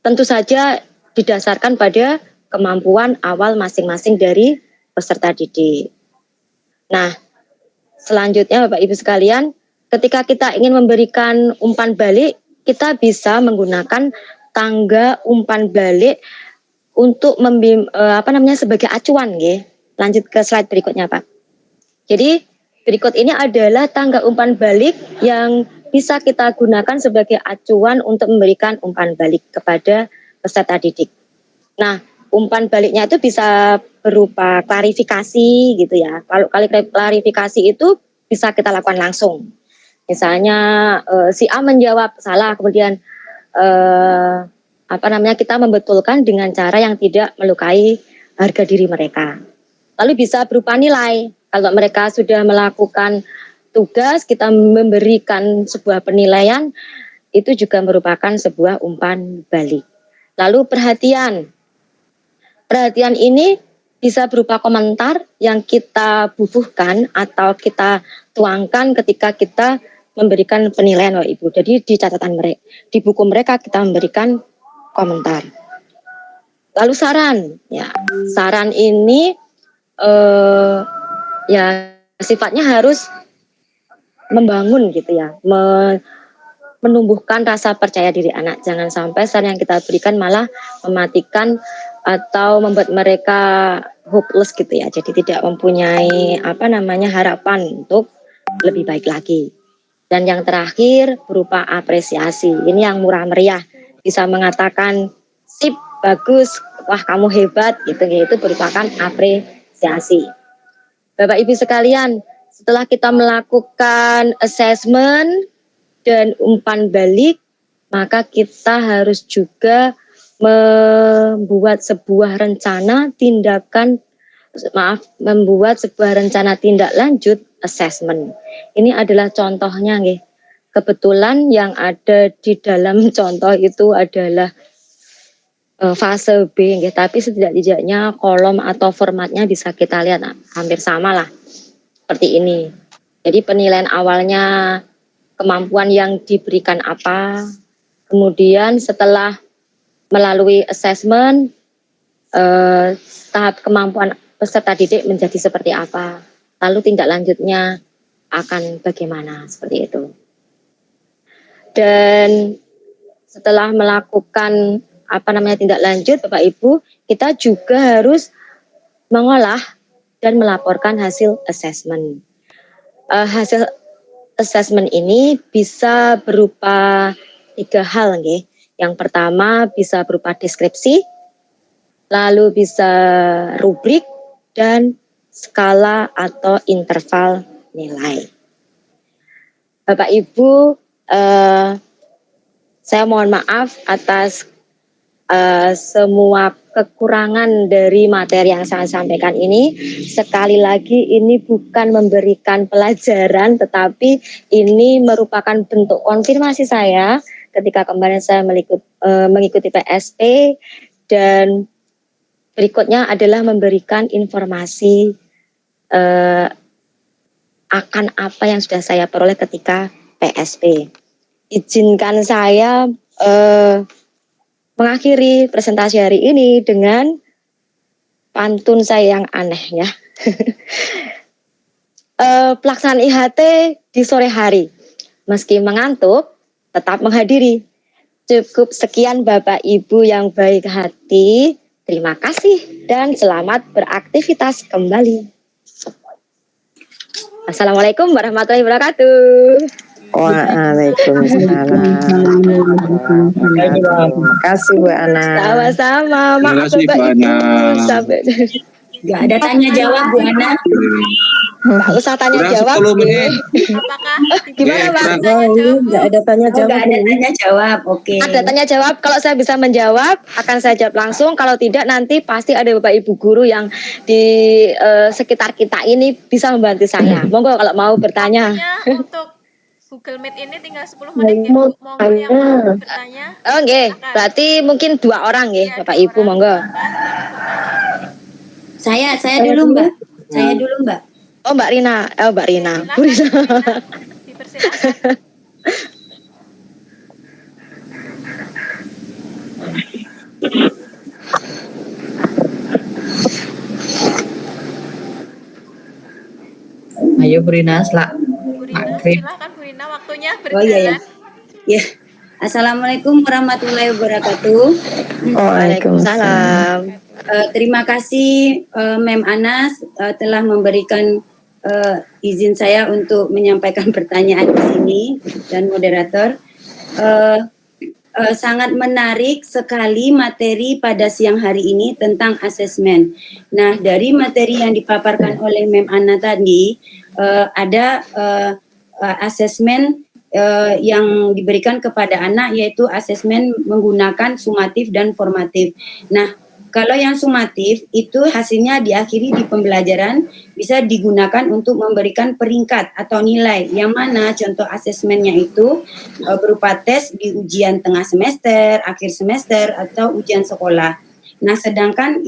Tentu saja didasarkan pada kemampuan awal masing-masing dari peserta didik. Nah, selanjutnya Bapak Ibu sekalian, ketika kita ingin memberikan umpan balik, kita bisa menggunakan tangga umpan balik untuk sebagai acuan, nggih. Lanjut ke slide berikutnya, Pak. Jadi, berikut ini adalah tangga umpan balik yang bisa kita gunakan sebagai acuan untuk memberikan umpan balik kepada peserta didik. Nah, umpan baliknya itu bisa berupa klarifikasi gitu ya. Kalau klarifikasi itu bisa kita lakukan langsung. Misalnya si A menjawab salah, kemudian kita membetulkan dengan cara yang tidak melukai harga diri mereka. Lalu bisa berupa nilai. Kalau mereka sudah melakukan tugas, kita memberikan sebuah penilaian, itu juga merupakan sebuah umpan balik. Lalu perhatian. Perhatian ini bisa berupa komentar yang kita bubuhkan atau kita tuangkan ketika kita memberikan penilaian Bapak Ibu. Jadi di catatan mereka, di buku mereka kita memberikan komentar. Lalu saran, ya saran ini sifatnya harus membangun gitu ya, menumbuhkan rasa percaya diri anak. Jangan sampai saran yang kita berikan malah mematikan atau membuat mereka hopeless gitu ya. Jadi tidak mempunyai harapan untuk lebih baik lagi. Dan yang terakhir berupa apresiasi. Ini yang murah meriah. Bisa mengatakan sip, bagus, wah kamu hebat gitu. Itu merupakan apresiasi. Bapak Ibu sekalian, setelah kita melakukan assessment dan umpan balik, maka kita harus juga membuat sebuah rencana tindak lanjut assessment. Ini adalah contohnya nggih. Kebetulan yang ada di dalam contoh itu adalah fase B nggih, tapi setidak-tidaknya kolom atau formatnya bisa kita lihat hampir sama lah. Seperti ini. Jadi penilaian awalnya kemampuan yang diberikan apa, kemudian setelah melalui assessment, tahap kemampuan peserta didik menjadi seperti apa, lalu tindak lanjutnya akan bagaimana, seperti itu. Dan setelah melakukan tindak lanjut, Bapak Ibu, kita juga harus mengolah dan melaporkan hasil assessment. Hasil assessment ini bisa berupa 3 hal, nggih. Yang pertama bisa berupa deskripsi, lalu bisa rubrik, dan skala atau interval nilai. Bapak Ibu, saya mohon maaf atas semua kekurangan dari materi yang saya sampaikan ini. Sekali lagi ini bukan memberikan pelajaran, tetapi ini merupakan bentuk konfirmasi saya ketika kemarin saya mengikuti PSP, dan berikutnya adalah memberikan informasi akan apa yang sudah saya peroleh ketika PSP. Izinkan saya mengakhiri presentasi hari ini dengan pantun saya yang aneh ya. Pelaksanaan IHT di sore hari, meski mengantuk tetap menghadiri. Cukup sekian Bapak Ibu yang baik hati. Terima kasih dan selamat beraktivitas kembali. Assalamualaikum warahmatullahi wabarakatuh. Waalaikumsalam. Terima kasih Bu Ana. Sama-sama. Terima Maaf kasih, Bapak Bu Ibu. Ana. Sampai Nggak ada tanya jawab Bu Ana. nggak usah tanya Kurang jawab. 10 menit. Apakah Gimana, Mbak? tanya jawab, Bu? Nggak ada tanya Oh, nggak ada tanya jawab. Oke. Ada tanya jawab. Kalau saya bisa menjawab, akan saya jawab langsung. Kalau tidak, nanti pasti ada Bapak Ibu guru yang di sekitar kita ini bisa membantu saya. Monggo kalau mau bertanya. Waktunya untuk Google Meet ini tinggal 10 menit ya, Bu. Monggo yang mau bertanya. Oh, nggih. Berarti mungkin 2 orang nggih, Ya, Bapak 2 Ibu, orang, monggo. silakan. Saya dulu Mbak. Saya dulu Mbak. Oh, Mbak Rina. Oh, Mbak Rina. Bu Rina. Silakan, dipersilakan. Ayo Bu Rina, Bu Rina, silakan Bu Rina, waktunya Oh iya ya. berjalan. Ya. Assalamualaikum warahmatullahi wabarakatuh. Waalaikumsalam. Terima kasih Mem Anas telah memberikan izin saya untuk menyampaikan pertanyaan di sini, dan moderator. Sangat menarik sekali materi pada siang hari ini tentang asesmen. Nah, dari materi yang dipaparkan oleh Mem Ana tadi, ada asesmen yang diberikan kepada anak, yaitu asesmen menggunakan sumatif dan formatif. Nah, kalau yang sumatif itu hasilnya diakhiri di pembelajaran, bisa digunakan untuk memberikan peringkat atau nilai, yang mana contoh asesmennya itu berupa tes di ujian tengah semester, akhir semester, atau ujian sekolah. Nah, sedangkan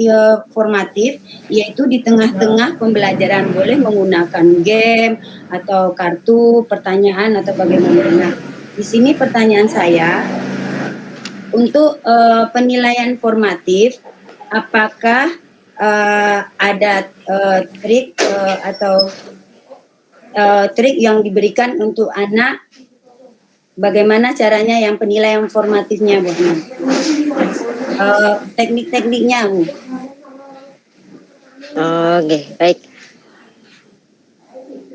formatif yaitu di tengah-tengah pembelajaran, boleh menggunakan game atau kartu pertanyaan atau bagaimana. Nah, di sini pertanyaan saya, untuk penilaian formatif, apakah ada trik atau trik yang diberikan untuk anak, bagaimana caranya yang penilaian formatifnya, Bu? Teknik-tekniknya, Bu. Oke, baik.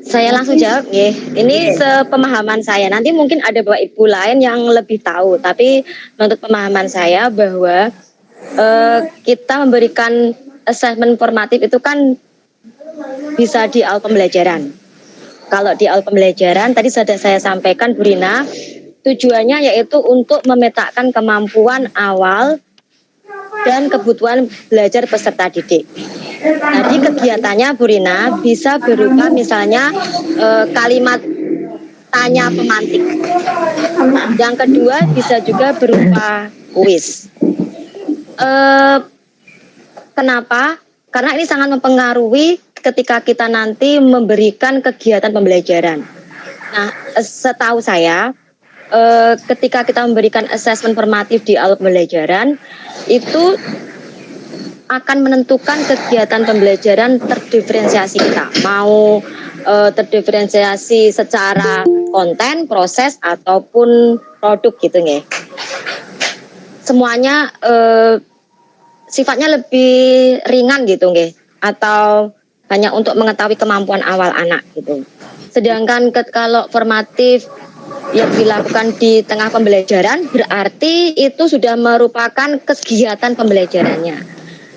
Saya langsung jawab, nggih. Ini sepemahaman saya. Nanti mungkin ada Bapak Ibu lain yang lebih tahu, tapi menurut pemahaman saya bahwa kita memberikan asesmen formatif itu kan bisa di awal pembelajaran. Kalau di awal pembelajaran tadi sudah saya sampaikan, Bu Rina, tujuannya yaitu untuk memetakan kemampuan awal dan kebutuhan belajar peserta didik. Jadi kegiatannya, Bu Rina, bisa berupa misalnya kalimat tanya pemantik. Yang kedua bisa juga berupa kuis. Kenapa? Karena ini sangat mempengaruhi ketika kita nanti memberikan kegiatan pembelajaran. Nah, setahu saya, ketika kita memberikan asesmen formatif di awal pembelajaran, itu akan menentukan kegiatan pembelajaran terdiferensiasi kita. Mau terdiferensiasi secara konten, proses, ataupun produk gitu nggih. Semuanya sifatnya lebih ringan gitu nggih, atau hanya untuk mengetahui kemampuan awal anak gitu. Sedangkan kalau formatif yang dilakukan di tengah pembelajaran, berarti itu sudah merupakan kegiatan pembelajarannya.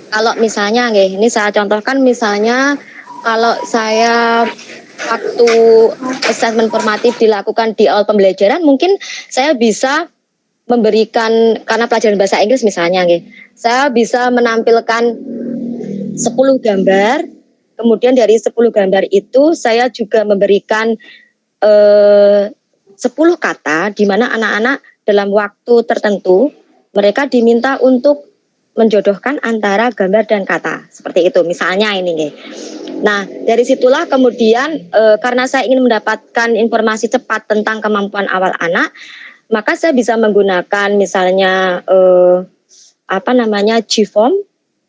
Kalau misalnya nggih, ini saya contohkan misalnya kalau saya waktu asesmen formatif dilakukan di awal pembelajaran, mungkin saya bisa memberikan, karena pelajaran bahasa Inggris misalnya, saya bisa menampilkan 10 gambar, kemudian dari 10 gambar itu saya juga memberikan 10 kata, di mana anak-anak dalam waktu tertentu mereka diminta untuk menjodohkan antara gambar dan kata, seperti itu misalnya ini. Nah, dari situlah kemudian karena saya ingin mendapatkan informasi cepat tentang kemampuan awal anak, maka saya bisa menggunakan misalnya G-form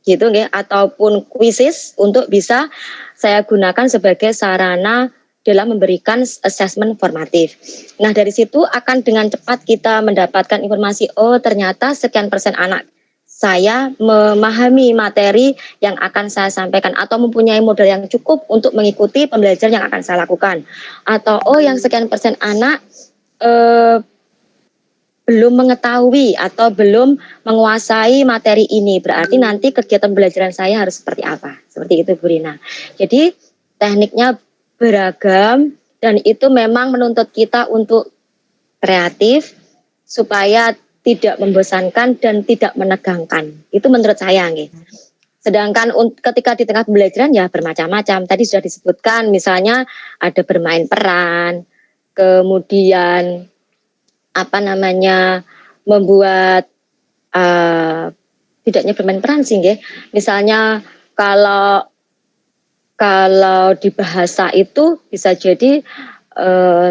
gitu ataupun quizzes untuk bisa saya gunakan sebagai sarana dalam memberikan assessment formatif. Nah, dari situ akan dengan cepat kita mendapatkan informasi, oh ternyata sekian persen anak saya memahami materi yang akan saya sampaikan atau mempunyai modal yang cukup untuk mengikuti pembelajaran yang akan saya lakukan. Atau oh yang sekian persen anak belum mengetahui atau belum menguasai materi ini, berarti nanti kegiatan pembelajaran saya harus seperti apa. Seperti itu Bu Rina. Jadi tekniknya beragam dan itu memang menuntut kita untuk kreatif supaya tidak membosankan dan tidak menegangkan. Itu menurut saya nih. Sedangkan ketika di tengah pembelajaran ya bermacam-macam. Tadi sudah disebutkan misalnya ada bermain peran, kemudian membuat tidaknya bermain peran sih nggih. Misalnya kalau di bahasa itu bisa jadi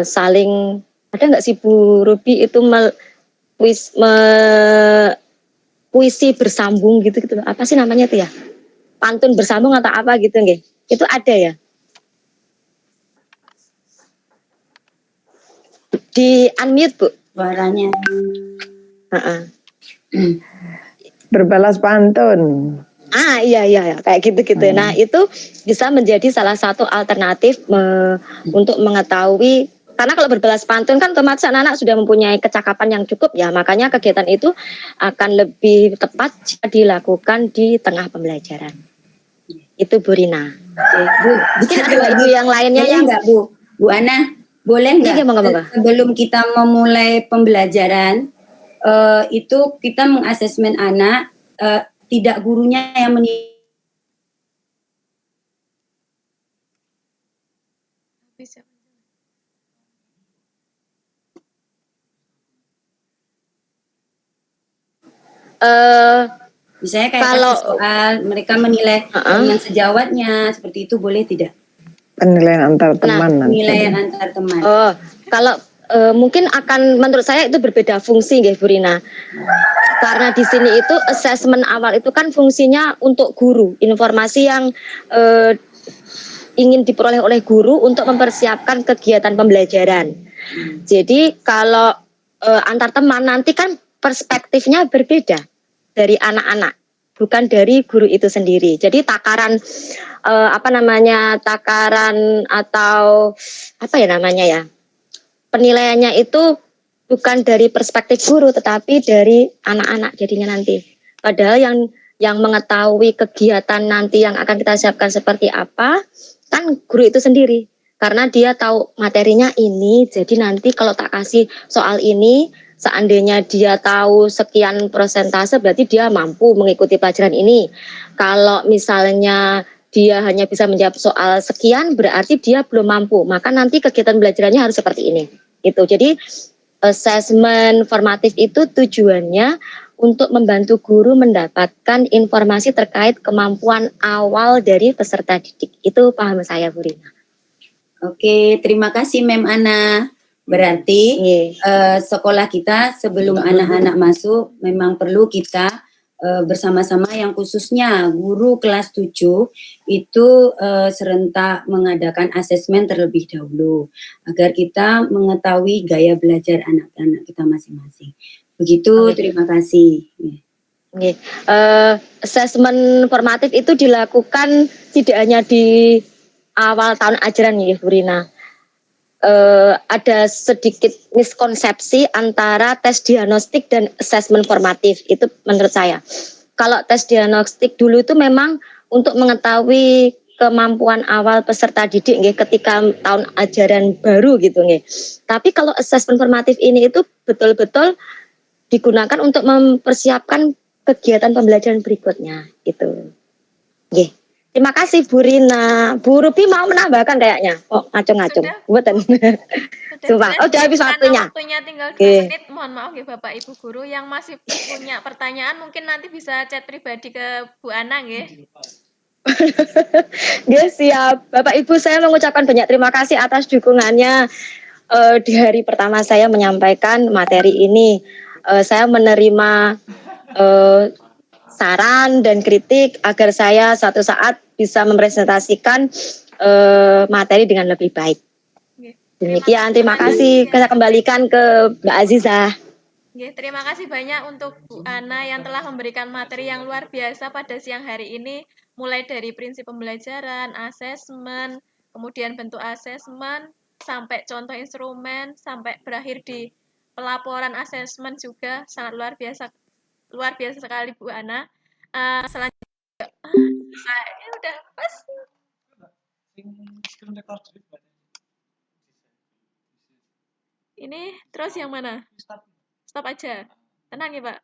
saling, ada nggak sih Bu Ruby itu puisi bersambung gitu apa sih namanya itu ya, pantun bersambung atau apa gitu nggih, itu ada ya di unmute Bu Suaranya. Berbalas pantun. Iya kayak gitu. Nah itu bisa menjadi salah satu alternatif untuk mengetahui, karena kalau berbalas pantun kan otomatis anak-anak sudah mempunyai kecakapan yang cukup ya, makanya kegiatan itu akan lebih tepat jika dilakukan di tengah pembelajaran. Itu Bu Rina. Bu, bisa ada lagi yang lainnya yang enggak Bu Ana, boleh nggak sebelum kita memulai pembelajaran itu kita mengasesmen anak, tidak gurunya yang misalnya kayak kalau soal mereka menilai dengan sejawatnya, seperti itu boleh tidak? Penilaian antar teman. Penilaian antar teman. Kalau mungkin akan, menurut saya itu berbeda fungsi nggih Bu Rina. Karena di sini itu assessment awal itu kan fungsinya untuk guru, informasi yang ingin diperoleh oleh guru untuk mempersiapkan kegiatan pembelajaran. Jadi kalau antar teman nanti kan perspektifnya berbeda dari anak-anak, bukan dari guru itu sendiri. Jadi takaran takaran atau penilaiannya itu bukan dari perspektif guru tetapi dari anak-anak jadinya nanti. Padahal yang mengetahui kegiatan nanti yang akan kita siapkan seperti apa kan guru itu sendiri, karena dia tahu materinya ini. Jadi nanti kalau tak kasih soal ini, seandainya dia tahu sekian persentase berarti dia mampu mengikuti pelajaran ini. Kalau misalnya dia hanya bisa menjawab soal sekian berarti dia belum mampu, maka nanti kegiatan belajarannya harus seperti ini. Itu. Jadi assessment formatif itu tujuannya untuk membantu guru mendapatkan informasi terkait kemampuan awal dari peserta didik. Itu paham saya Bu Rina. Oke, terima kasih Mem Ana. Berarti sekolah kita sebelum anak-anak masuk memang perlu kita bersama-sama, yang khususnya guru kelas 7 itu serentak mengadakan asesmen terlebih dahulu agar kita mengetahui gaya belajar anak-anak kita masing-masing. Begitu, terima kasih. Asesmen formatif itu dilakukan tidak hanya di awal tahun ajaran ya Bu Rina. Ada sedikit miskonsepsi antara tes diagnostik dan asesmen formatif, itu menurut saya. Kalau tes diagnostik dulu itu memang untuk mengetahui kemampuan awal peserta didik nggih ketika tahun ajaran baru gitu nggih. Tapi kalau assessment formatif ini itu betul-betul digunakan untuk mempersiapkan kegiatan pembelajaran berikutnya gitu. Nggih. Terima kasih Bu Rina. Bu Rupi mau menambahkan kayaknya. Oh, ngacung-ngacung. Sudah. Mboten. Sumpah. Oh, udah habis Karena waktunya. waktunya tinggal 2 Oke. menit. Mohon maaf ya Bapak Ibu guru yang masih punya pertanyaan mungkin nanti bisa chat pribadi ke Bu Ana nggih. Nggih, siap. Bapak Ibu, saya mengucapkan banyak terima kasih atas dukungannya. Di hari pertama saya menyampaikan materi ini. Saya menerima saran dan kritik agar saya suatu saat bisa mempresentasikan materi dengan lebih baik. Demikian, terima kasih. Saya kembalikan ke Mbak Azizah. Terima kasih banyak untuk Bu Ana yang telah memberikan materi yang luar biasa pada siang hari ini, mulai dari prinsip pembelajaran, asesmen, kemudian bentuk asesmen, sampai contoh instrumen, sampai berakhir di pelaporan asesmen juga sangat luar biasa sekali Bu Ana. Selanjutnya, saya udah pas. Ini terus yang mana? Stop aja. Tenang ya Pak.